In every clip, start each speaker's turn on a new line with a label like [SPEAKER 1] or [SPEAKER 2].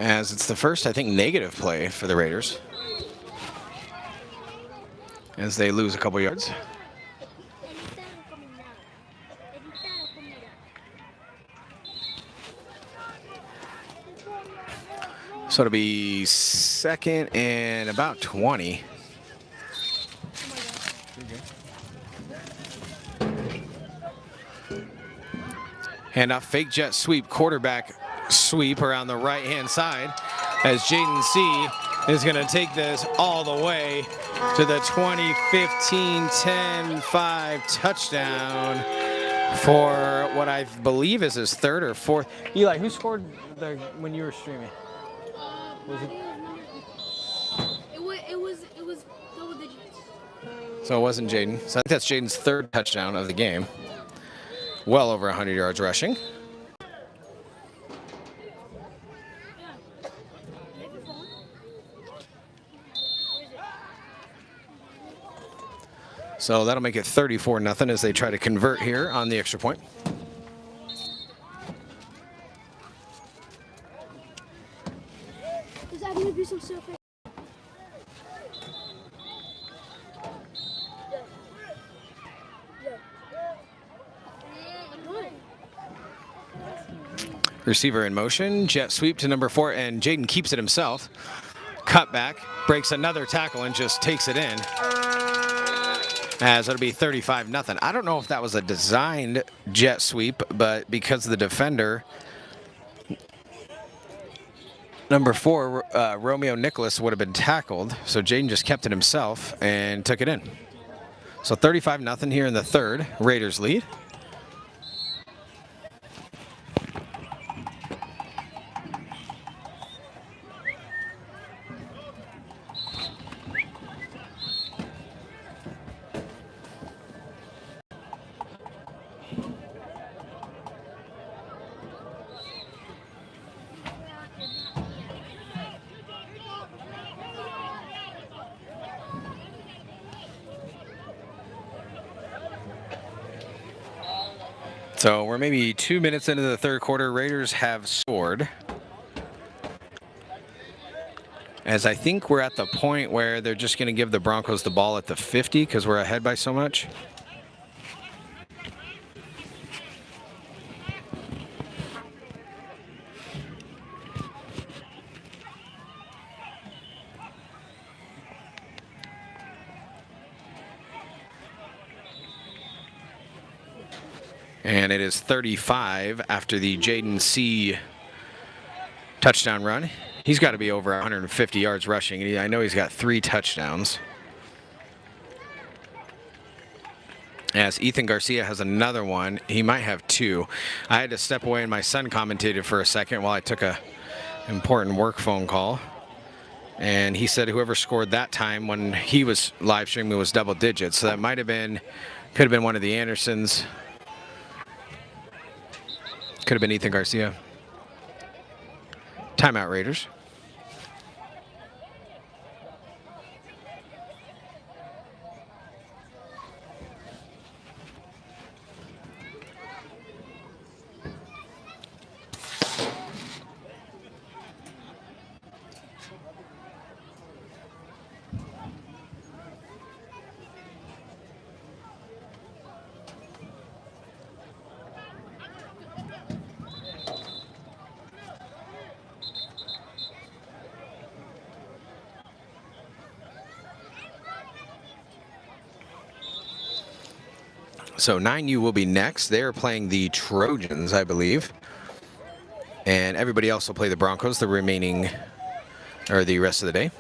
[SPEAKER 1] as it's the first, I think, negative play for the Raiders as they lose a couple yards. So it'll be second and about 20. Handoff, fake jet sweep, quarterback sweep around the right-hand side as Jaden C is going to take this all the way to the 2015 10-5 touchdown for what I believe is his third or fourth. Eli, who scored when you were streaming? Was
[SPEAKER 2] it was double digits.
[SPEAKER 1] So it wasn't Jaden. So I think that's Jaden's third touchdown of the game. Well over 100 yards rushing. So that'll make it 34-0 as they try to convert here on the extra point. Receiver in motion, jet sweep to number 4, and Jaden keeps it himself. Cut back, breaks another tackle and just takes it in. As it'll be 35-0. I don't know if that was a designed jet sweep, but because the defender, number 4, Romeo Nicholas, would have been tackled. So Jaden just kept it himself and took it in. So 35-0 here in the third. Raiders lead. So we're maybe 2 minutes into the third quarter. Raiders have scored. As I think we're at the point where they're just going to give the Broncos the ball at the 50 because we're ahead by so much. And it is 35 after the Jaden C touchdown run. He's got to be over 150 yards rushing. I know he's got 3 touchdowns. As Ethan Garcia has another one. He might have 2. I had to step away and my son commentated for a second while I took a important work phone call. And he said whoever scored that time when he was live streaming was double digits. So that might have been, could have been one of the Andersons. Could have been Ethan Garcia. Timeout, Raiders. So 9U will be next. They're playing the Trojans, I believe. And everybody else will play the Broncos the remaining, or the rest of the day.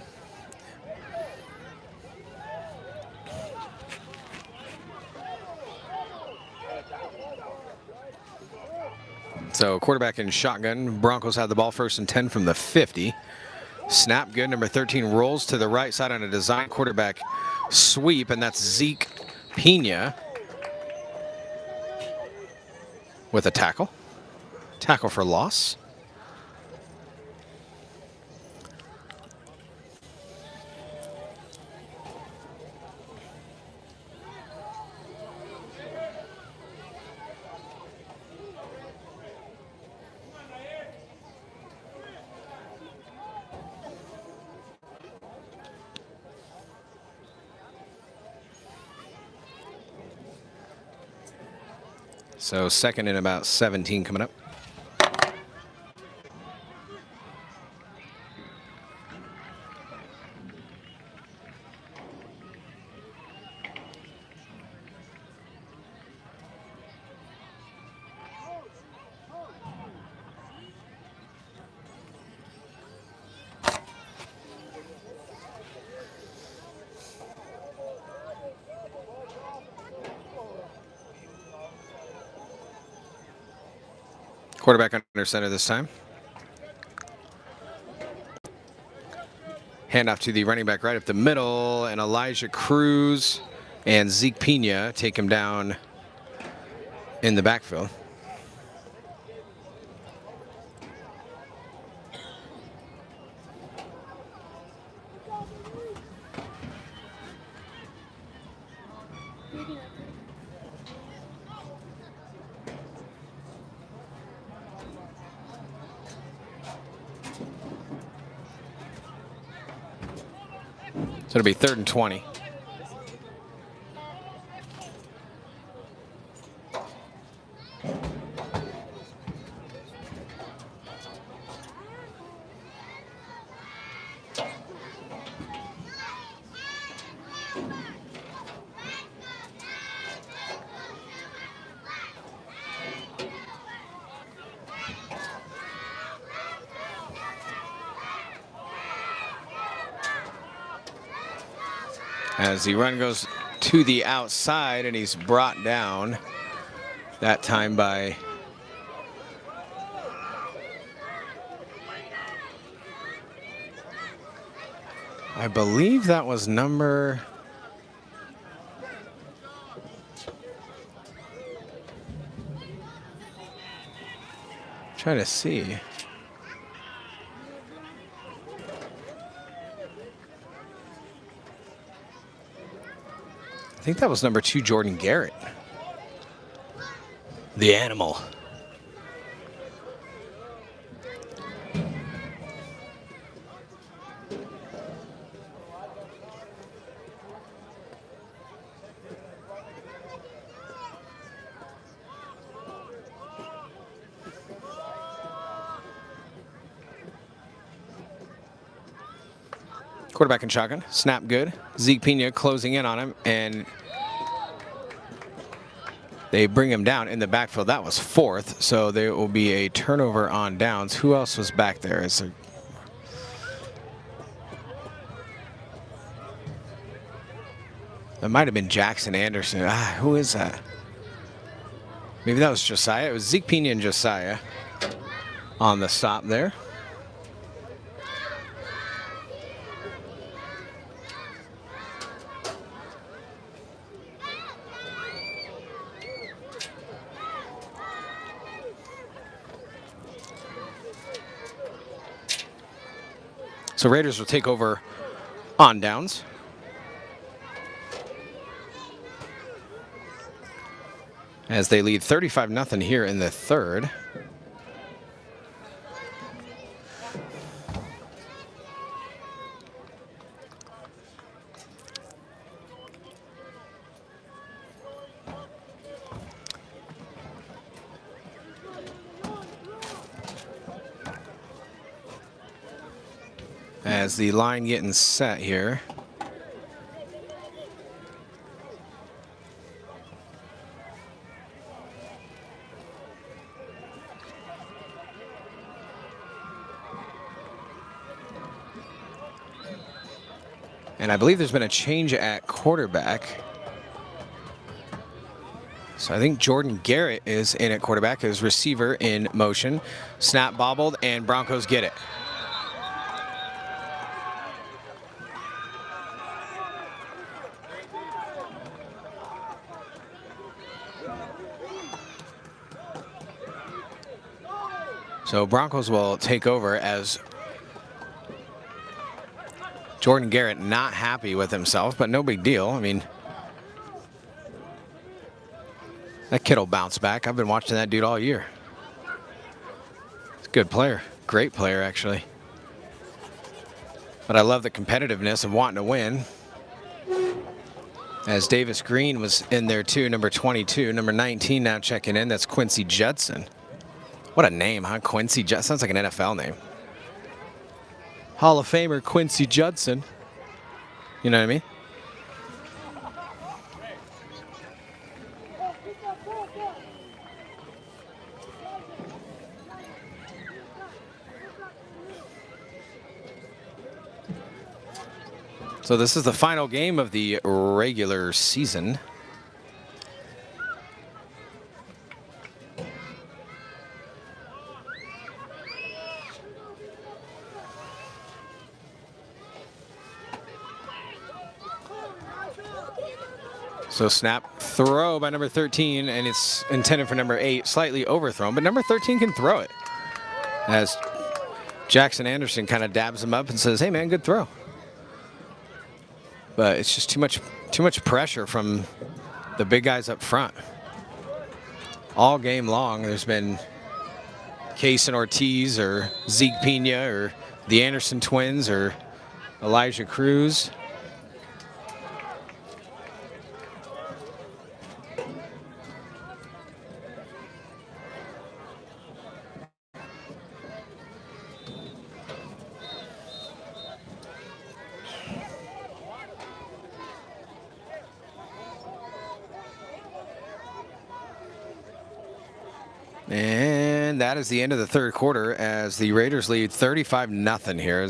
[SPEAKER 1] So quarterback in shotgun. Broncos have the ball first and 10 from the 50. Snap good. Number 13 rolls to the right side on a design quarterback sweep, and that's Zeke Pena with a tackle. Tackle for loss. So second and about 17 coming up. Quarterback under center this time. Handoff to the running back right up the middle, and Elijah Cruz and Zeke Pena take him down in the backfield. So it'll be 3rd and 20. As the run goes to the outside, and he's brought down that time by I believe that was number trying to see. I think that was number 2, Jordan Garrett. The animal. Quarterback and shotgun, snap good. Zeke Pena closing in on him, and they bring him down in the backfield. That was 4th, so there will be a turnover on downs. Who else was back there? That might have been Jackson Anderson. Who is that? Maybe that was Josiah. It was Zeke Pena and Josiah on the stop there. So Raiders will take over on downs. As they lead 35-0 here in the 3rd. As the line getting set here. And I believe there's been a change at quarterback. So I think Jordan Garrett is in at quarterback as receiver in motion. Snap bobbled, and Broncos get it. So Broncos will take over as Jordan Garrett not happy with himself, but no big deal. I mean, that kid will bounce back. I've been watching that dude all year. He's a good player. Great player, actually. But I love the competitiveness of wanting to win. As Davis Green was in there too, number 22. Number 19 now checking in. That's Quincy Judson. What a name, huh? Quincy Judson. Sounds like an NFL name. Hall of Famer Quincy Judson. You know what I mean? So this is the final game of the regular season. So snap, throw by number 13, and it's intended for number 8, slightly overthrown, but number 13 can throw it. As Jackson Anderson kind of dabs him up and says, "Hey man, good throw." But it's just too much pressure from the big guys up front. All game long, there's been Case and Ortiz or Zeke Pena or the Anderson twins or Elijah Cruz. And that is the end of the third quarter as the Raiders lead 35-0 here.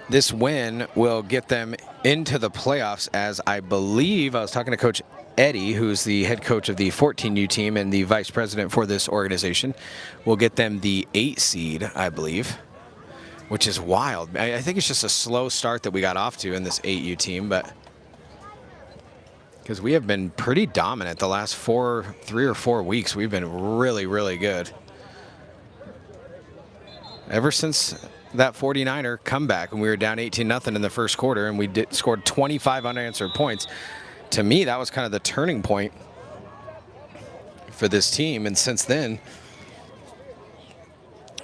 [SPEAKER 1] This win will get them into the playoffs, as I believe I was talking to Coach Eddie, who's the head coach of the 14U team and the vice president for this organization, will get them the 8 seed, I believe, which is wild. I think it's just a slow start that we got off to in this 8U team, but because we have been pretty dominant the last 3 or 4 weeks. We've been really, really good. Ever since that 49er comeback when we were down 18-0 in the first quarter and we scored 25 unanswered points, to me that was kind of the turning point for this team. And since then,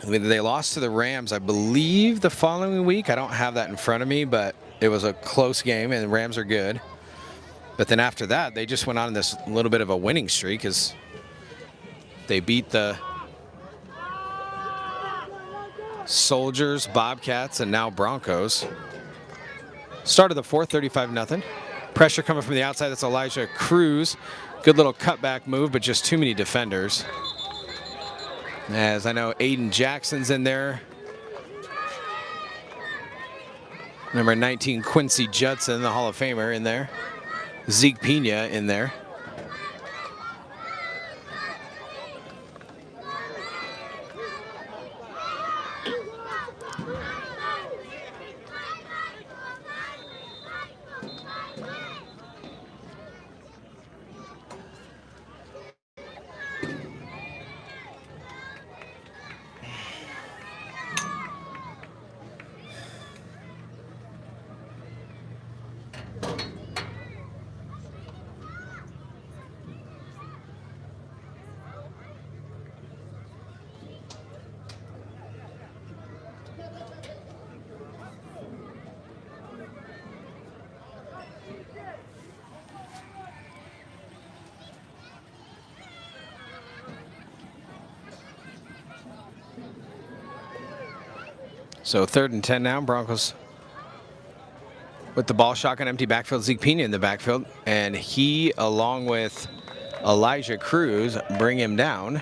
[SPEAKER 1] they lost to the Rams, I believe, the following week. I don't have that in front of me, but it was a close game and the Rams are good. But then after that, they just went on this little bit of a winning streak as they beat the Soldiers, Bobcats, and now Broncos. Started the fourth, 35-0. Pressure coming from the outside. That's Elijah Cruz. Good little cutback move, but just too many defenders. As I know, Aiden Jackson's in there. Number 19, Quincy Judson, the Hall of Famer, in there. Zeke Pena in there. So 3rd and 10 now, Broncos with the ball, shotgun, empty backfield. Zeke Pena in the backfield, and he, along with Elijah Cruz, bring him down.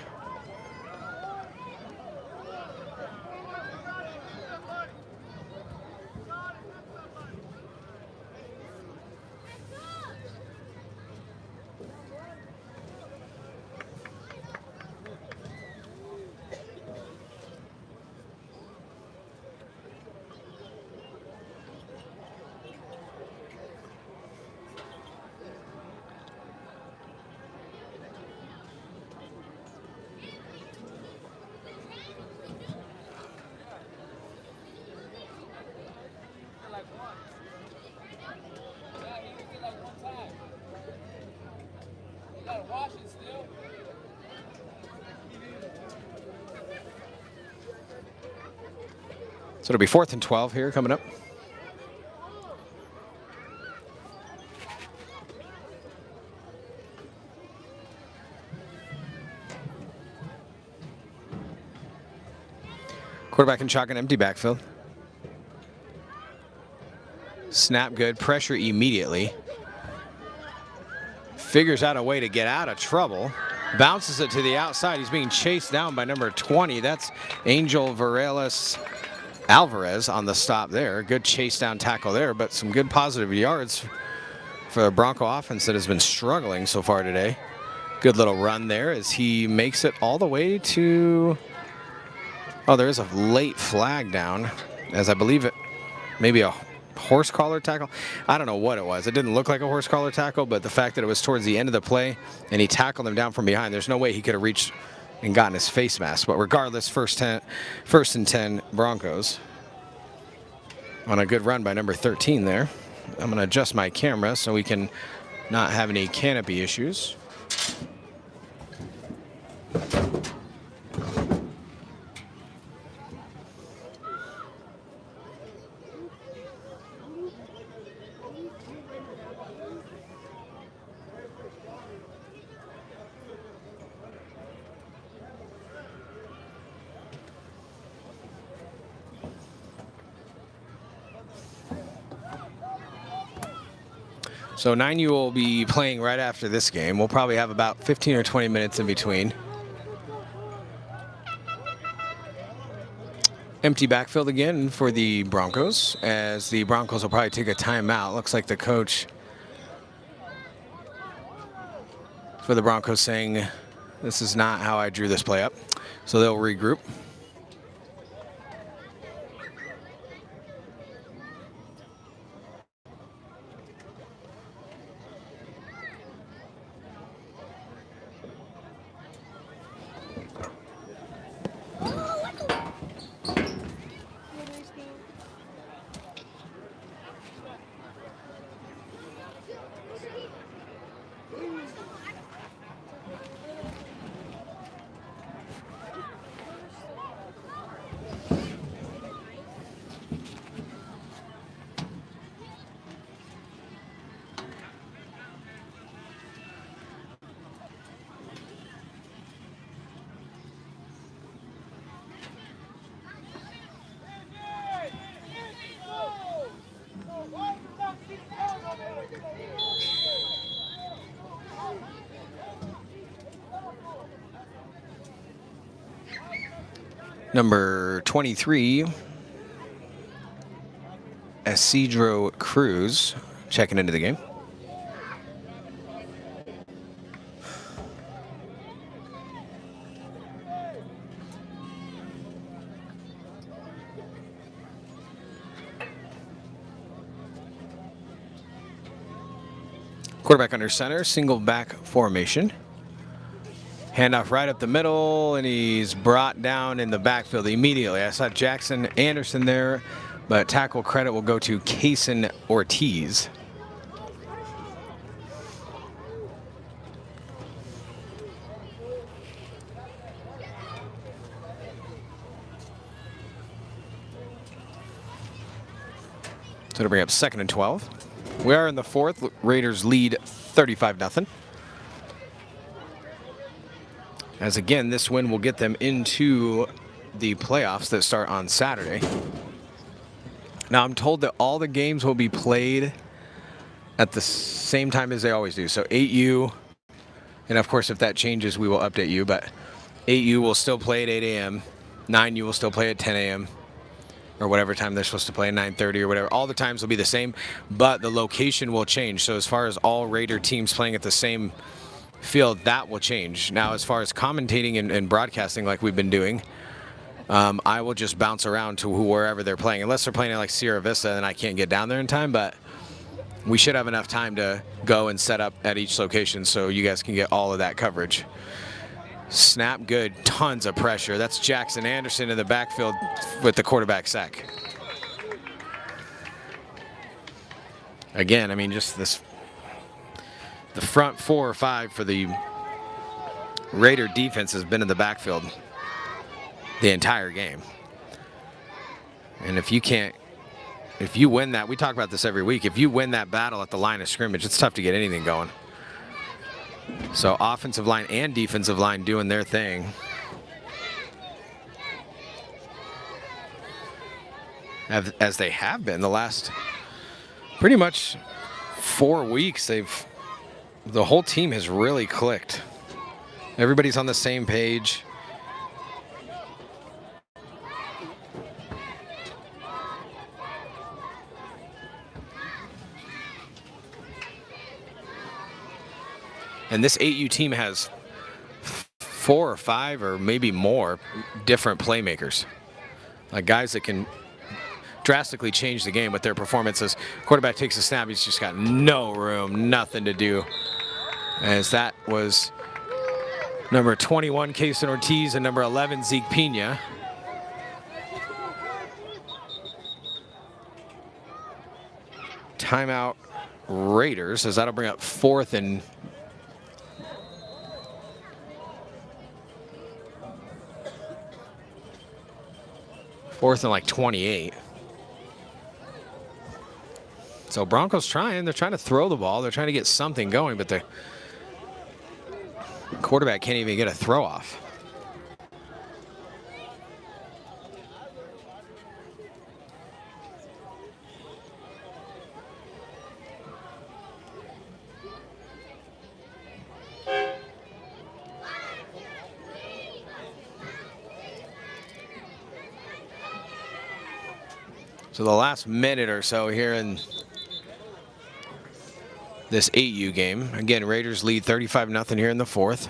[SPEAKER 1] So it'll be 4th and 12 here coming up. Quarterback in shotgun, empty backfield. Snap good, pressure immediately. Figures out a way to get out of trouble. Bounces it to the outside. He's being chased down by number 20. That's Angel Varela Alvarez on the stop there. Good chase down tackle there, but some good positive yards for the Bronco offense that has been struggling so far today. Good little run there as he makes it all the way to... Oh, there is a late flag down, as I believe it maybe a horse collar tackle. I don't know what it was. It didn't look like a horse collar tackle, but the fact that it was towards the end of the play and he tackled him down from behind, there's no way he could have reached and gotten his face mask. But regardless, first and 10 Broncos on a good run by number 13 there. I'm going to adjust my camera so we can not have any canopy issues. So 9U will be playing right after this game. We'll probably have about 15 or 20 minutes in between. Empty backfield again for the Broncos, as the Broncos will probably take a timeout. Looks like the coach for the Broncos saying, this is not how I drew this play up. So they'll regroup. Number 23, Isidro Cruz, checking into the game. Quarterback under center, single back formation. Handoff right up the middle, and he's brought down in the backfield immediately. I saw Jackson Anderson there, but tackle credit will go to Kaysen Ortiz. So to bring up 2nd and 12. We are in the 4th. Raiders lead 35-0. As again, this win will get them into the playoffs that start on Saturday. Now, I'm told that all the games will be played at the same time as they always do. So 8U, and of course, if that changes, we will update you. But 8U will still play at 8 a.m. 9U will still play at 10 a.m. or whatever time they're supposed to play, 9:30 or whatever. All the times will be the same, but the location will change. So as far as all Raider teams playing at the same field, that will change. Now, as far as commentating and broadcasting like we've been doing, I will just bounce around to wherever they're playing. Unless they're playing at like Sierra Vista, then I can't get down there in time, but we should have enough time to go and set up at each location so you guys can get all of that coverage. Snap good, tons of pressure. That's Jackson Anderson in the backfield with the quarterback sack. Again, I mean, just this, the front 4 or 5 for the Raider defense has been in the backfield the entire game. And if you win that, we talk about this every week, if you win that battle at the line of scrimmage, it's tough to get anything going. So offensive line and defensive line doing their thing. as they have been the last pretty much 4 weeks. The whole team has really clicked. Everybody's on the same page. And this 8U team has 4 or 5 or maybe more different playmakers. Like guys that can drastically change the game with their performances. Quarterback takes a snap. He's just got no room, nothing to do. As that was number 21, Kason Ortiz, and number 11, Zeke Pena. Timeout Raiders, as that'll bring up 4th and like 28. So Broncos they're trying to throw the ball. They're trying to get something going, but the quarterback can't even get a throw off. So the last minute or so here in this 8U game. Again, Raiders lead 35-0 here in the 4th.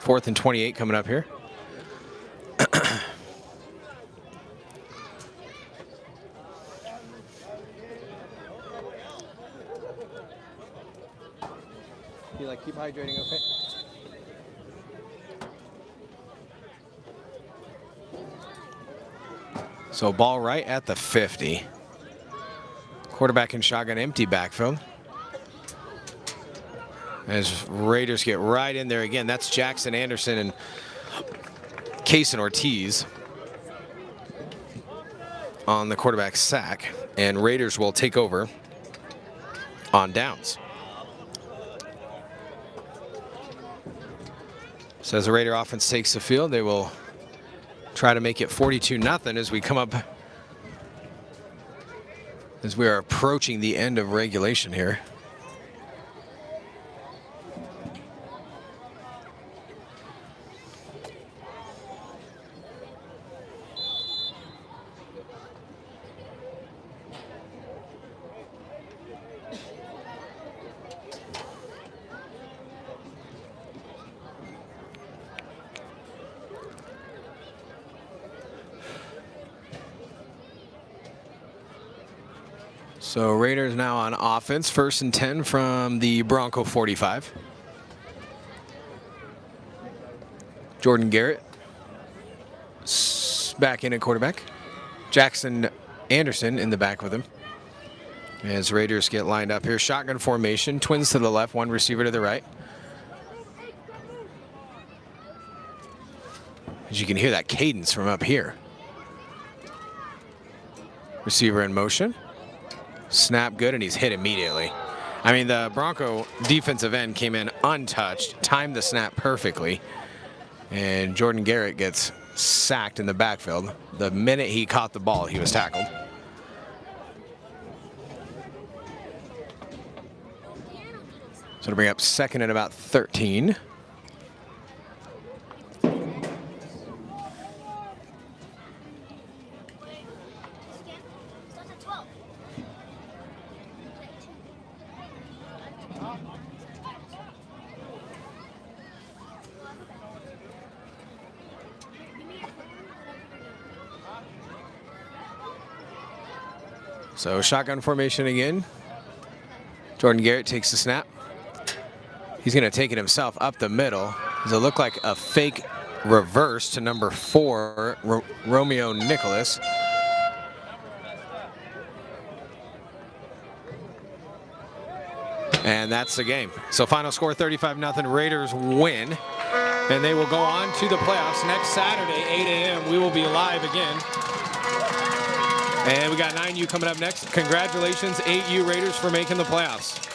[SPEAKER 1] 4th and 28 coming up here. You keep hydrating, okay? So ball right at the 50. Quarterback in shotgun, empty backfield. As Raiders get right in there again. That's Jackson Anderson and Kason Ortiz on the quarterback sack. And Raiders will take over on downs. So as the Raider offense takes the field, they will try to make it 42-0 as we come up, as we are approaching the end of regulation here. So Raiders now on offense, 1st and 10 from the Bronco 45. Jordan Garrett back in at quarterback. Jackson Anderson in the back with him. As Raiders get lined up here, shotgun formation, twins to the left, one receiver to the right. As you can hear that cadence from up here. Receiver in motion. Snap good, and he's hit immediately. I mean, the Bronco defensive end came in untouched, timed the snap perfectly, and Jordan Garrett gets sacked in the backfield. The minute he caught the ball, he was tackled. So to bring up 2nd and about 13. So shotgun formation again. Jordan Garrett takes the snap. He's going to take it himself up the middle. Does it look like a fake reverse to number 4, Romeo Nicholas? And that's the game. So final score 35-0. Raiders win. And they will go on to the playoffs next Saturday, 8 a.m. We will be live again. And we got 9U coming up next. Congratulations, 8U Raiders, for making the playoffs.